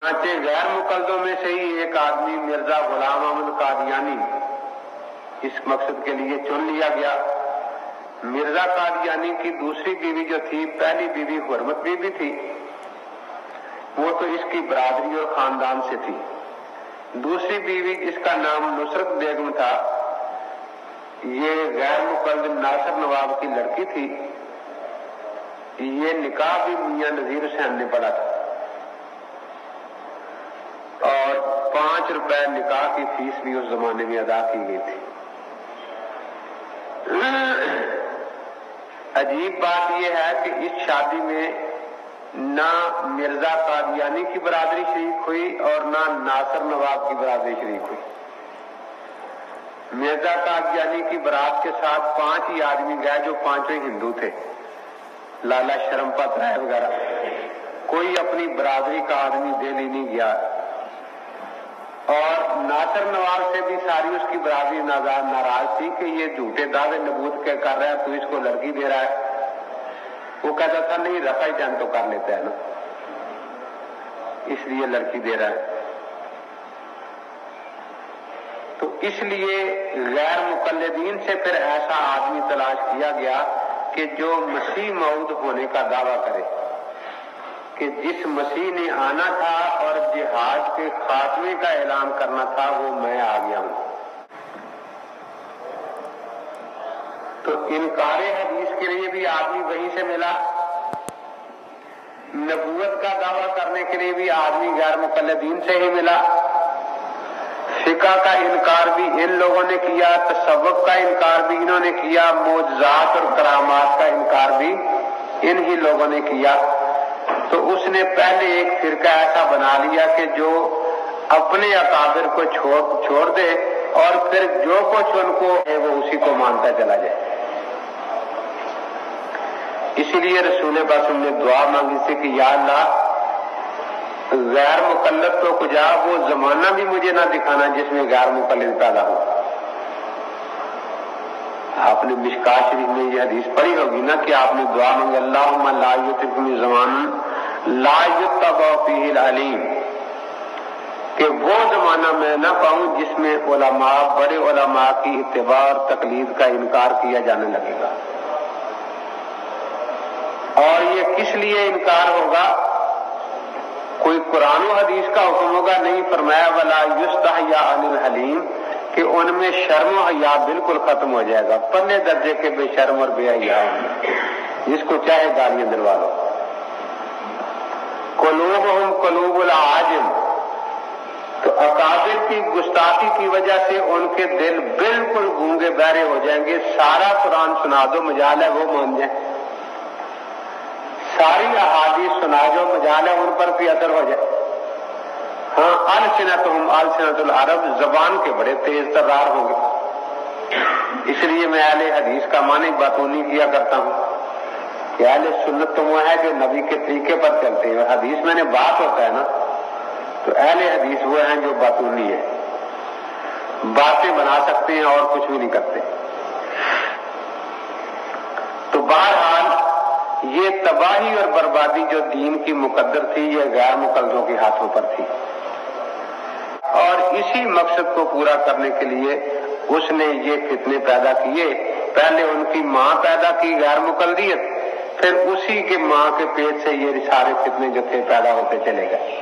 غیر مقلدوں میں سے ہی ایک آدمی مرزا غلام احمد قادیانی اس مقصد کے لیے چن لیا گیا۔ مرزا قادیانی کی دوسری بیوی جو تھی، پہلی بیوی حرمت بیوی تھی، وہ تو اس کی برادری اور خاندان سے تھی۔ دوسری بیوی جس کا نام نصرت بیگم تھا، یہ غیر مقلد ناصر نواب کی لڑکی تھی۔ یہ نکاح بھی میاں نذیر حسین نے پڑھا تھا اور 5 روپے نکاح کی فیس بھی اس زمانے میں ادا کی گئی تھی۔ عجیب بات یہ ہے کہ اس شادی میں نہ مرزا قادیانی کی برادری شریک ہوئی اور نہ ناصر نواب کی برادری شریک ہوئی۔ مرزا قادیانی کی برات کے ساتھ 5 ہی آدمی گئے جو 5 ہندو تھے، لالا شرمپت رائے وغیرہ۔ کوئی اپنی برادری کا آدمی دہلی نہیں گیا، اور ناصر نواب سے بھی ساری اس کی برادری ناراض تھی کہ یہ جھوٹے دعوے نبوت کے کر رہا ہے، تو اس کو لڑکی دے رہا ہے۔ وہ کہتا تھا نہیں، رفع جان تو کر لیتا ہے نا، اس لیے لڑکی دے رہا ہے۔ تو اس لیے غیر مقلدین سے پھر ایسا آدمی تلاش کیا گیا کہ جو مسیح موعود ہونے کا دعویٰ کرے کہ جس مسیح نے آنا تھا اور جہاد کے خاتمے کا اعلان کرنا تھا، وہ میں آ گیا ہوں۔ تو انکار حدیث کے لیے بھی آدمی وہیں سے ملا، نبوت کا دعویٰ کرنے کے لیے بھی آدمی غیر مقلدین سے ہی ملا، فقہ کا انکار بھی ان لوگوں نے کیا، تصوف کا انکار بھی انہوں نے کیا، معجزات اور کرامات کا انکار بھی ان ہی لوگوں نے کیا۔ تو اس نے پہلے ایک فرقہ ایسا بنا لیا کہ جو اپنے اکابر کو چھوڑ دے اور پھر جو کچھ ان کو ہے وہ اسی کو مانتا چلا جائے۔ اسی لیے رسول پاک نے دعا مانگی تھی کہ یا اللہ، غیر مقلد تو کجا، وہ زمانہ بھی مجھے نہ دکھانا جس میں غیر مقلد پیدا ہو۔ آپ نے مشکاۃ شریف میں یہ حدیث پڑھی ہوگی نا کہ آپ نے دعا مانگی اللہم لا یترکنی زمان لا یتبع فیہ العلیم، کہ وہ زمانہ میں نہ پاؤں جس میں علماء، بڑے علماء کی اتباع اور تقلید کا انکار کیا جانے لگے گا۔ اور یہ کس لیے انکار ہوگا؟ کوئی قرآن و حدیث کا حکم ہوگا؟ نہیں، فرمایا ولا یستحیا عن الحلیم، کہ ان میں شرم و حیا بالکل ختم ہو جائے گا، پلے درجے کے بے شرم اور بے حیا ہوں، جس کو چاہے گالیاں دلوا لو۔ قلوبہم قلوب العاجم، تو اکابر کی گستاخی کی وجہ سے ان کے دل بالکل گونگے بہرے ہو جائیں گے۔ سارا قرآن سنا دو، مجال ہے وہ مان جائیں، ساری احادیث سنا جو، مجال ہے ان پر بھی اثر ہو جائے۔ ہاں، السنتہم السنۃ العرب، زبان کے بڑے تیز ترار ہوں گے۔ اس لیے میں اہل حدیث کا معنی باطونی کیا کرتا ہوں کہ اہل سنت تو وہ ہے جو نبی کے طریقے پر چلتے ہیں، حدیث میں نے بات ہوتا ہے نا، تو اہل حدیث وہ ہیں جو باطونی ہے، باتیں بنا سکتے ہیں اور کچھ بھی نہیں کرتے۔ تو بہرحال یہ تباہی اور بربادی جو دین کی مقدر تھی، یہ غیر مقلدوں کے ہاتھوں پر تھی، اور اسی مقصد کو پورا کرنے کے لیے اس نے یہ فتنے پیدا کیے۔ پہلے ان کی ماں پیدا کی غیر مقلدیت، پھر اسی کے ماں کے پیٹ سے یہ سارے فتنے جو تھے پیدا ہوتے چلے گئے۔